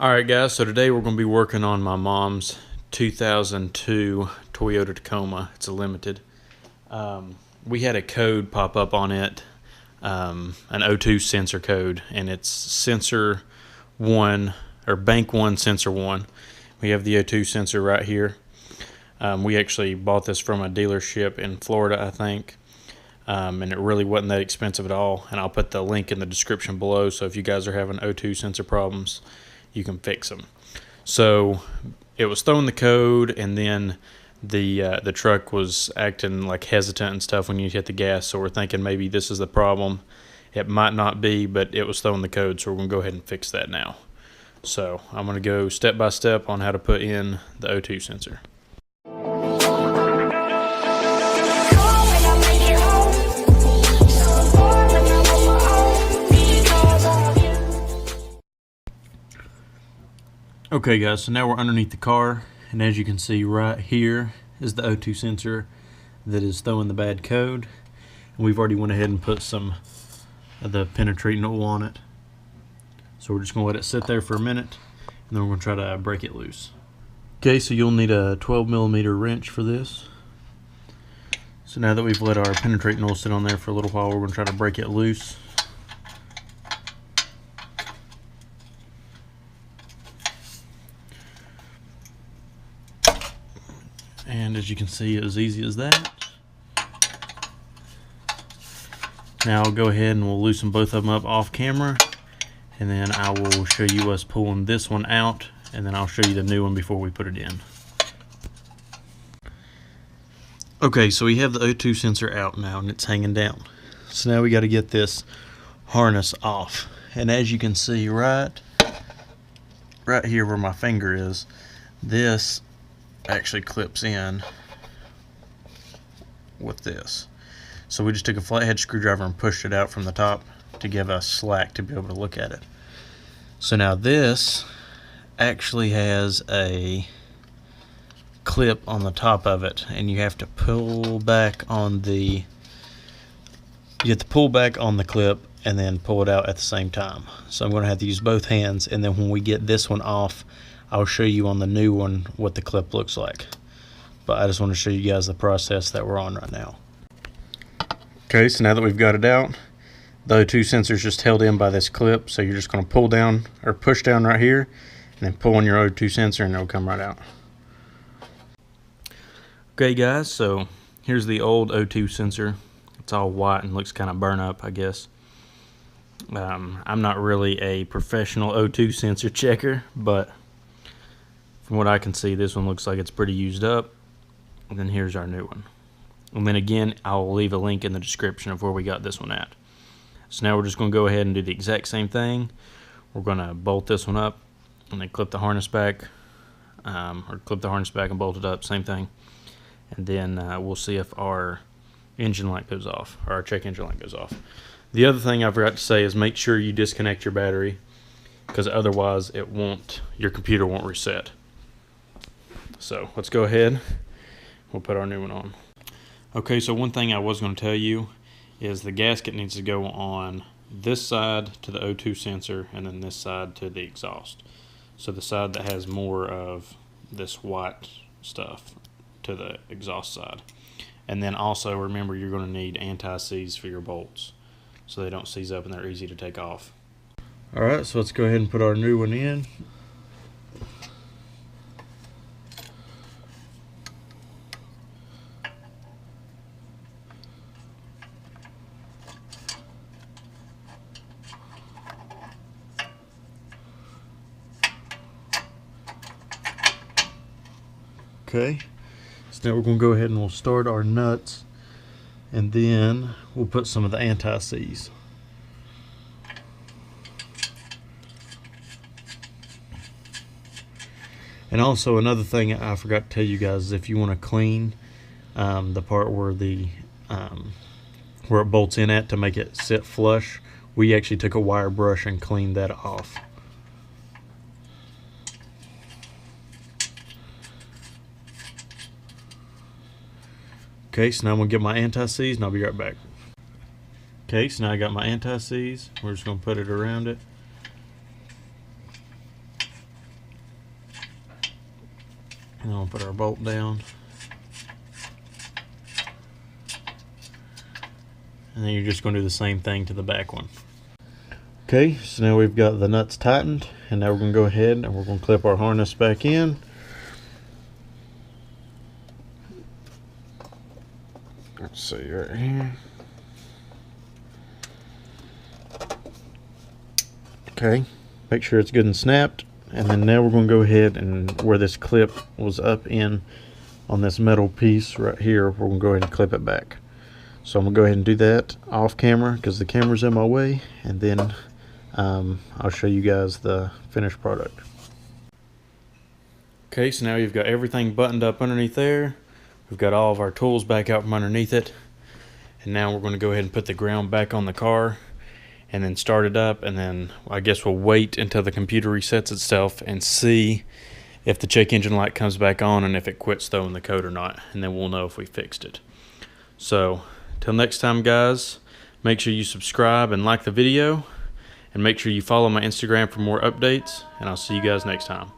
Alright guys, so today we're going to be working on my mom's 2002 Toyota Tacoma. It's a limited. We had a code pop up on it, an O2 sensor code, and it's sensor 1, or bank 1 sensor 1. We have the O2 sensor right here. We actually bought this from a dealership in Florida, I think. And it really wasn't that expensive at all, and I'll put the link in the description below, so if you guys are having O2 sensor problems, you can fix them. So it was throwing the code, and then the truck was acting like hesitant and stuff when you hit the gas, so we're thinking maybe this is the problem. It might not be, but it was throwing the code, so we're going to go ahead and fix that now. So I'm going to go step by step on how to put in the O2 sensor. Okay guys, so now we're underneath the car, and as you can see right here is the O2 sensor that is throwing the bad code. And we've already went ahead and put some of the penetrating oil on it. So we're just going to let it sit there for a minute, and then we're going to try to break it loose. Okay, so you'll need a 12mm wrench for this. So now that we've let our penetrating oil sit on there for a little while, we're going to try to break it loose. And as you can see, it was easy as that. Now I'll go ahead and we'll loosen both of them up off camera, and then I will show you us pulling this one out, and then I'll show you the new one before we put it in. Okay, so we have the O2 sensor out now, and it's hanging down. So now we got to get this harness off. And as you can see right here where my finger is, this actually clips in with this. So we just took a flathead screwdriver and pushed it out from the top to give us slack to be able to look at it. So now this actually has a clip on the top of it, and you have to pull back on the clip and then pull it out at the same time. So I'm going to have to use both hands, and then when we get this one off, I'll show you on the new one what the clip looks like. But I just want to show you guys the process that we're on right now. Okay, so now that we've got it out, the O2 sensor is just held in by this clip, so you're just going to pull down or push down right here, and then pull on your O2 sensor, and it'll come right out. Okay guys, so here's the old O2 sensor. It's all white and looks kind of burnt up, I guess. I'm not really a professional O2 sensor checker, but from what I can see, this one looks like it's pretty used up. And then here's our new one. And then again, I'll leave a link in the description of where we got this one at. So now we're just going to go ahead and do the exact same thing. We're going to bolt this one up, and then clip the harness back, or clip the harness back and bolt it up, same thing. And then we'll see if our engine light goes off, or our check engine light goes off. The other thing I forgot to say is make sure you disconnect your battery, because otherwise your computer won't reset. So let's go ahead, we'll put our new one on. Okay, so one thing I was going to tell you is the gasket needs to go on this side to the O2 sensor, and then this side to the exhaust. So the side that has more of this white stuff to the exhaust side. And then also remember, you're going to need anti-seize for your bolts, so they don't seize up and they're easy to take off. Alright, so let's go ahead and put our new one in. Okay, so now we're going to go ahead and we'll start our nuts, and then we'll put some of the anti-seize. And also another thing I forgot to tell you guys is if you want to clean the part where it bolts in at to make it sit flush, we actually took a wire brush and cleaned that off. Okay, so now I'm going to get my anti-seize and I'll be right back. Okay, so now I got my anti-seize. We're just going to put it around it. And I'll put our bolt down. And then you're just going to do the same thing to the back one. Okay, so now we've got the nuts tightened, and now we're going to go ahead and we're going to clip our harness back in. Let's see right here. Okay, make sure it's good and snapped, and then now we're going to go ahead and where this clip was up in on this metal piece right here, we're going to go ahead and clip it back. So I'm going to go ahead and do that off camera because the camera's in my way, and then I'll show you guys the finished product. Okay, so now you've got everything buttoned up underneath there. We've got all of our tools back out from underneath it. And now we're going to go ahead and put the ground back on the car and then start it up, and then I guess we'll wait until the computer resets itself and see if the check engine light comes back on and if it quits throwing the code or not, and then we'll know if we fixed it. So till next time, guys, make sure you subscribe and like the video, and make sure you follow my Instagram for more updates, and I'll see you guys next time.